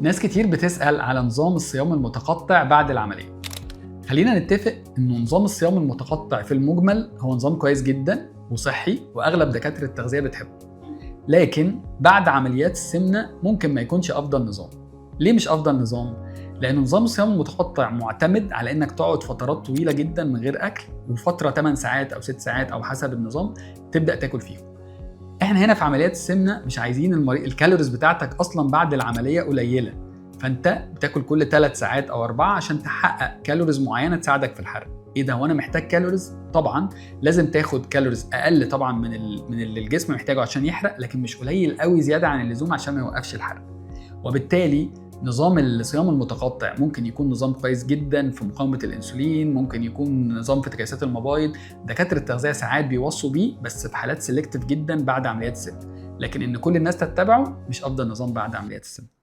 ناس كتير بتسأل على نظام الصيام المتقطع بعد العملية. خلينا نتفق إنه نظام الصيام المتقطع في المجمل هو نظام كويس جدا وصحي وأغلب دكاترة التغذية بتحبه. لكن بعد عمليات السمنة ممكن ما يكونش أفضل نظام. ليه مش أفضل نظام؟ لأن نظام الصيام المتقطع معتمد على إنك تقعد فترات طويلة جدا من غير أكل، وفترة 8 ساعات أو 6 ساعات أو حسب النظام تبدأ تاكل فيهم. احنا هنا في عمليات السمنه مش عايزين الكالوريز بتاعتك اصلا بعد العمليه قليله، فانت بتاكل كل 3 ساعات او 4 عشان تحقق كالوريز معينه تساعدك في الحرق. ايه ده، وانا محتاج كالوريز؟ طبعا لازم تاخد كالوريز اقل طبعا من اللي الجسم محتاجه عشان يحرق، لكن مش قليل قوي زياده عن اللزوم عشان ما يوقفش الحرق. وبالتالي نظام الصيام المتقطع ممكن يكون نظام كويس جدا في مقاومه الانسولين، ممكن يكون نظام في تكيسات المبايض، دكاتره التغذيه ساعات بيوصوا بيه بس في حالات سيلكتيف جدا بعد عمليات السمنه، لكن ان كل الناس تتبعه مش افضل نظام بعد عمليات السمنه.